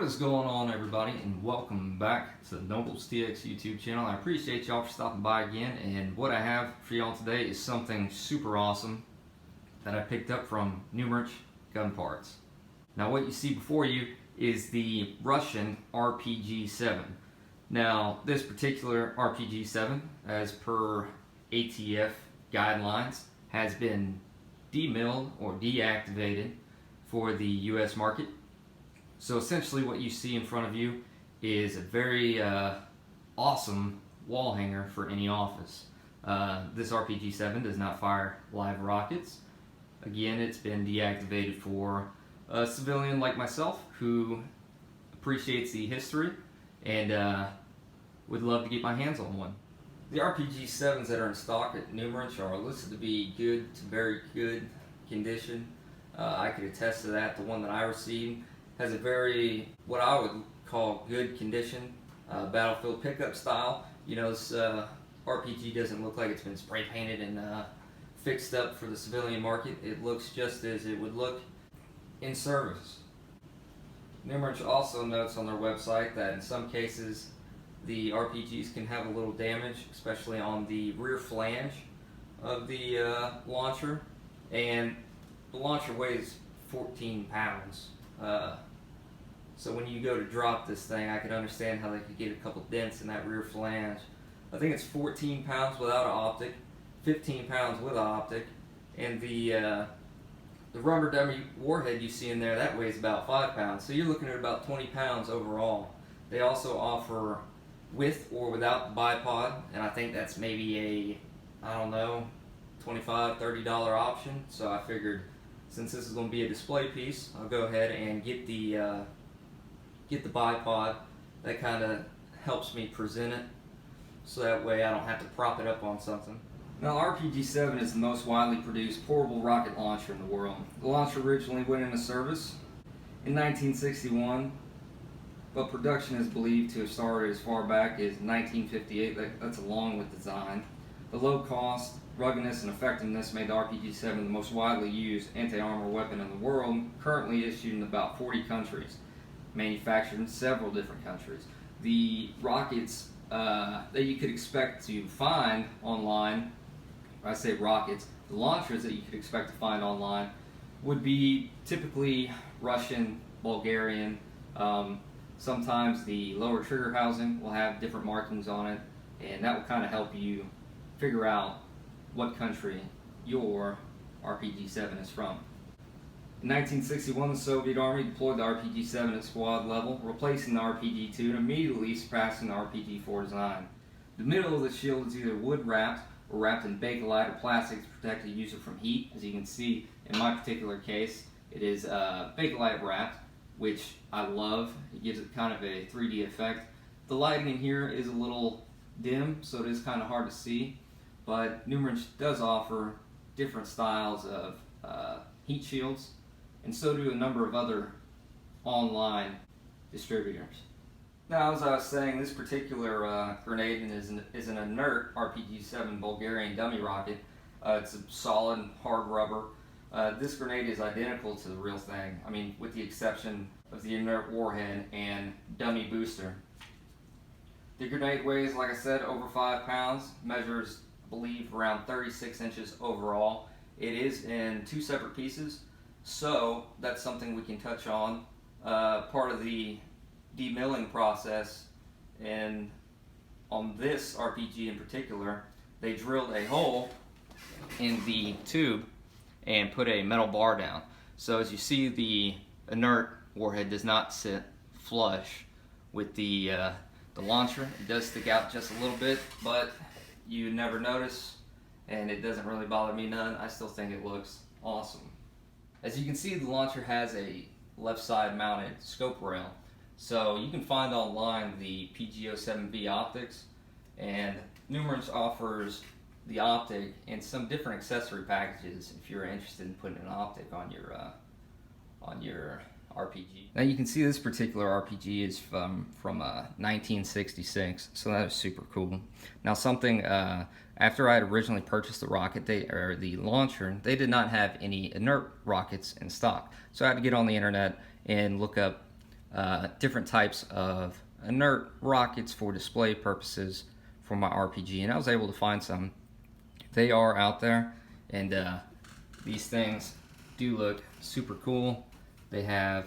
What is going on, everybody, and welcome back to the Nobles TX YouTube channel. I appreciate y'all for stopping by again, and what I have for y'all today is something super awesome that I picked up from Numerich Gun Parts. Now what you see before you is the Russian RPG-7. Now this particular RPG-7, as per ATF guidelines, has been demilled or deactivated for the US market. So essentially what you see in front of you is a very awesome wall hanger for any office. This RPG-7 does not fire live rockets. Again, it's been deactivated for a civilian like myself who appreciates the history and would love to get my hands on one. The RPG-7s that are in stock at Numerich are listed to be good to very good condition. I could attest to that. The one that I received has a very, what I would call good condition, battlefield pickup style. You know, this RPG doesn't look like it's been spray painted and fixed up for the civilian market. It looks just as it would look in service. Numerich also notes on their website that in some cases the RPGs can have a little damage, especially on the rear flange of the launcher, and the launcher weighs 14 pounds. So when you go to drop this thing, I could understand how they could get a couple dents in that rear flange. I think it's 14 pounds without an optic, 15 pounds with an optic, and the rubber dummy warhead you see in there, that weighs about 5 pounds. So you're looking at about 20 pounds overall. They also offer with or without the bipod, and I think that's maybe a, I don't know, $25, $30 option. So I figured, since this is going to be a display piece, I'll go ahead and get the bipod. That kind of helps me present it, so that way I don't have to prop it up on something. Now, RPG-7 is the most widely produced portable rocket launcher in the world. The launcher originally went into service in 1961, but production is believed to have started as far back as 1958. That's along with design. The low cost, ruggedness, and effectiveness made the RPG-7 the most widely used anti-armor weapon in the world, currently issued in about 40 countries, manufactured in several different countries. The rockets that you could expect to find online, I say rockets, the launchers that you could expect to find online would be typically Russian, Bulgarian. Sometimes the lower trigger housing will have different markings on it, and that will kind of help you figure out what country your RPG-7 is from. In 1961, the Soviet Army deployed the RPG-7 at squad level, replacing the RPG-2 and immediately surpassing the RPG-4 design. The middle of the shield is either wood-wrapped or wrapped in Bakelite or plastic to protect the user from heat. As you can see, in my particular case, it is Bakelite wrapped, which I love. It gives it kind of a 3D effect. The lighting in here is a little dim, so it is kind of hard to see, but Numerich does offer different styles of heat shields, and so do a number of other online distributors. Now, as I was saying, this particular grenade is an inert RPG-7 Bulgarian dummy rocket. It's a solid, hard rubber. This grenade is identical to the real thing, I mean, with the exception of the inert warhead and dummy booster. The grenade weighs, like I said, over 5 pounds, measures, I believe, around 36 inches overall. It is in 2 separate pieces, so that's something we can touch on. Part of the demilling process, and on this RPG in particular, they drilled a hole in the tube and put a metal bar down. So as you see, the inert warhead does not sit flush with the launcher. It does stick out just a little bit, but you never notice, and it doesn't really bother me none. I still think it looks awesome. As you can see, the launcher has a left side mounted scope rail. So you can find online the PG-07B optics, and Numerich offers the optic and some different accessory packages if you're interested in putting an optic on your RPG. Now you can see this particular RPG is from 1966, so that is super cool. Now something, after I had originally purchased the rocket, the launcher, they did not have any inert rockets in stock. So I had to get on the internet and look up different types of inert rockets for display purposes for my RPG, and I was able to find some. They are out there, and these things do look super cool. They have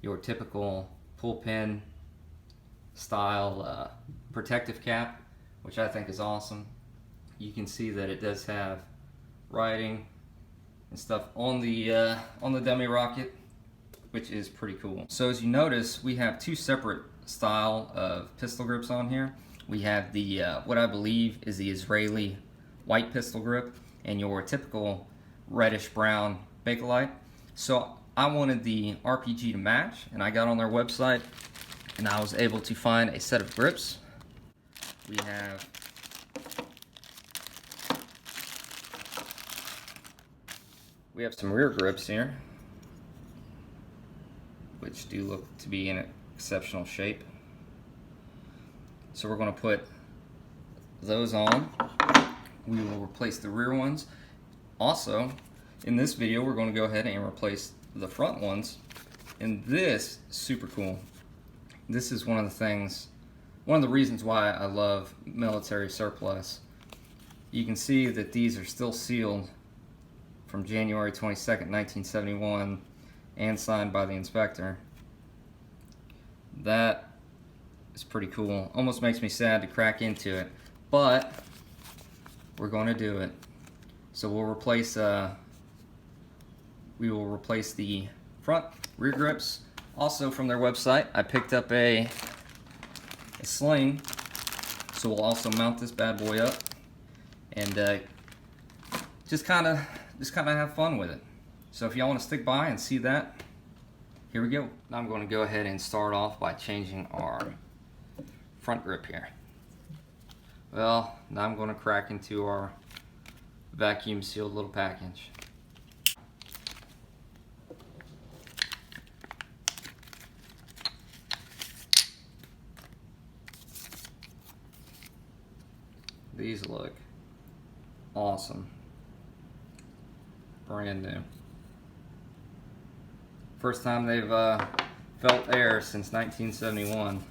your typical pull pin style protective cap, which I think is awesome. You can see that it does have writing and stuff on the dummy rocket, which is pretty cool. So as you notice, we have two separate style of pistol grips on here. We have the what I believe is the Israeli white pistol grip and your typical reddish brown Bakelite. So I wanted the RPG to match, and I got on their website and I was able to find a set of grips. We have some rear grips here, which do look to be in exceptional shape. So we're going to put those on. We will replace the rear ones. Also, in this video, we're going to go ahead and replace the front ones. And this is super cool. This is one of the reasons why I love military surplus. You can see that these are still sealed from January 22nd, 1971, and signed by the inspector. That is pretty cool. Almost makes me sad to crack into it, but we're going to do it. So we'll replace we will replace the front rear grips. Also from their website, I picked up a sling, so we'll also mount this bad boy up and just kind of have fun with it. So if y'all want to stick by and see that, here we go. Now I'm going to go ahead and start off by changing our front grip here. Well, now I'm going to crack into our vacuum sealed little package. These look awesome. Brand new. First time they've felt air since 1971.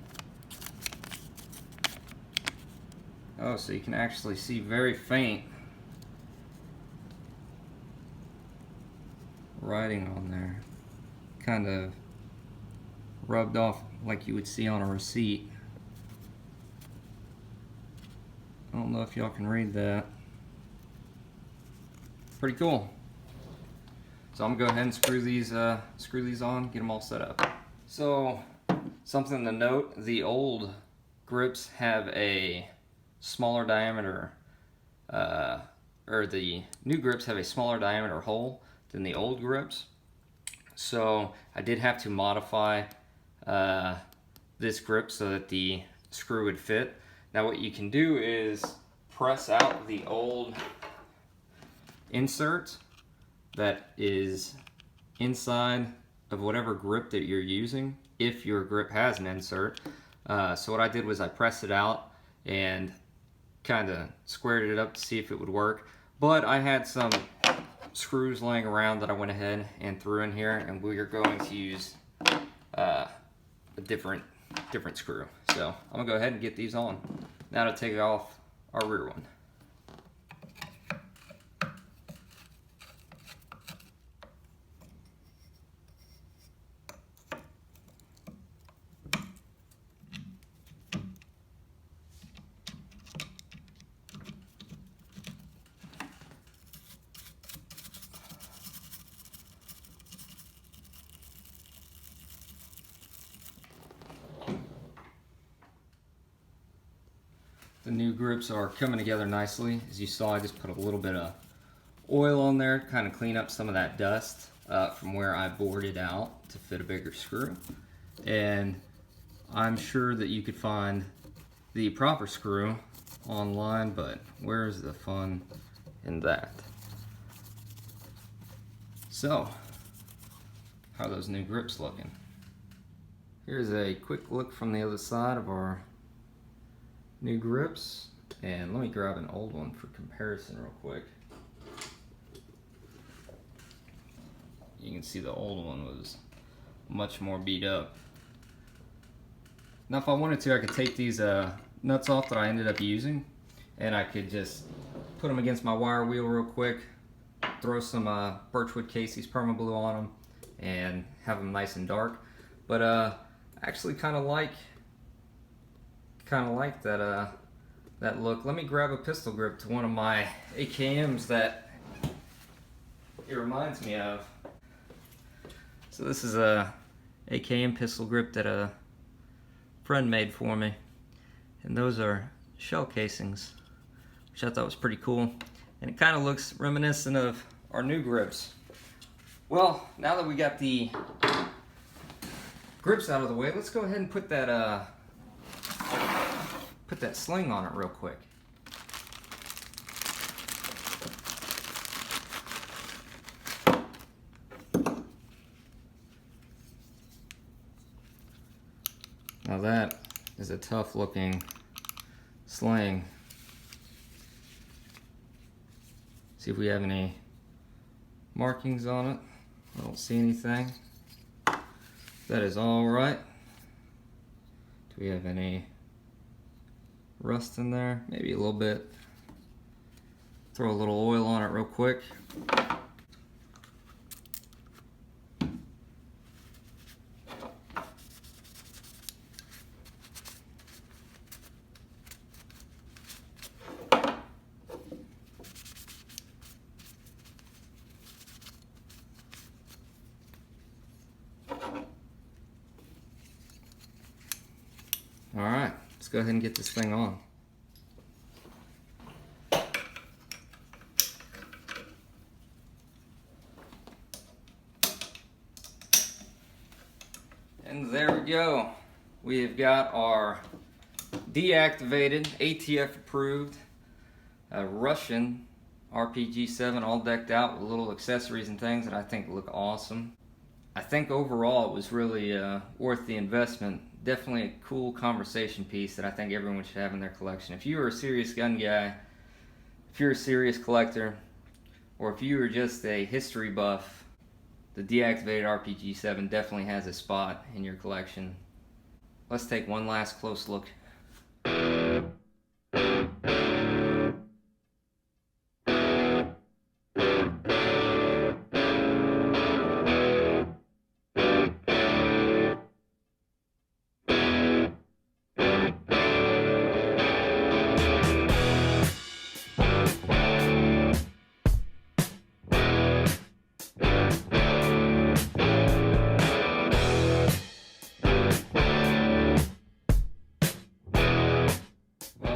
Oh, so you can actually see very faint writing on there. Kind of rubbed off like you would see on a receipt. I don't know if y'all can read that. Pretty cool. So I'm gonna go ahead and screw these on, get them all set up. So something to note: the old grips have a smaller diameter, or the new grips have a smaller diameter hole than the old grips. So I did have to modify this grip so that the screw would fit. Now what you can do is press out the old insert that is inside of whatever grip that you're using, if your grip has an insert. So what I did was I pressed it out and kind of squared it up to see if it would work. But I had some screws laying around that I went ahead and threw in here, and we are going to use a different screw. So I'm gonna go ahead and get these on. Now to take off our rear one. The new grips are coming together nicely. As you saw, I just put a little bit of oil on there to kind of clean up some of that dust from where I bored it out to fit a bigger screw. And I'm sure that you could find the proper screw online, but where's the fun in that? So, how are those new grips looking? Here's a quick look from the other side of our new grips, and let me grab an old one for comparison real quick. You can see the old one was much more beat up. Now if I wanted to, I could take these nuts off that I ended up using, and I could just put them against my wire wheel real quick, throw some Birchwood Casey's perma glue on them, and have them nice and dark. But I actually kind of like that look. Let me grab a pistol grip to one of my AKMs that it reminds me of. So this is a AKM pistol grip that a friend made for me, and those are shell casings, which I thought was pretty cool, and it kind of looks reminiscent of our new grips. Well, now that we got the grips out of the way, let's go ahead and put that sling on it real quick. Now that is a tough looking sling. See if we have any markings on it. I don't see anything. That is all right. Do we have any rust in there? Maybe a little bit. Throw a little oil on it real quick. Alright, let's go ahead and get this thing on. And there we go. We have got our deactivated, ATF approved, Russian RPG-7 all decked out with little accessories and things that I think look awesome. I think overall it was really worth the investment. Definitely a cool conversation piece that I think everyone should have in their collection. If you are a serious gun guy, if you're a serious collector, or if you are just a history buff, the deactivated RPG-7 definitely has a spot in your collection. Let's take one last close look.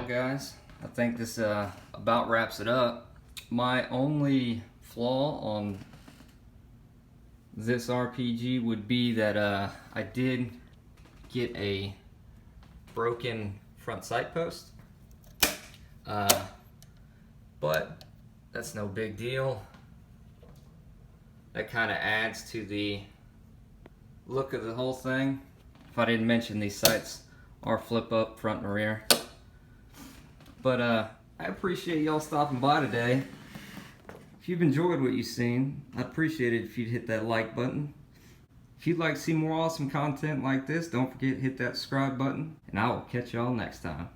Guys, I think this about wraps it up. My only flaw on this RPG would be that I did get a broken front sight post, but that's no big deal. That kind of adds to the look of the whole thing. If I didn't mention, these sights are flip up front and rear. But I appreciate y'all stopping by today. If you've enjoyed what you've seen, I'd appreciate it if you'd hit that like button. If you'd like to see more awesome content like this, don't forget to hit that subscribe button, and I will catch y'all next time.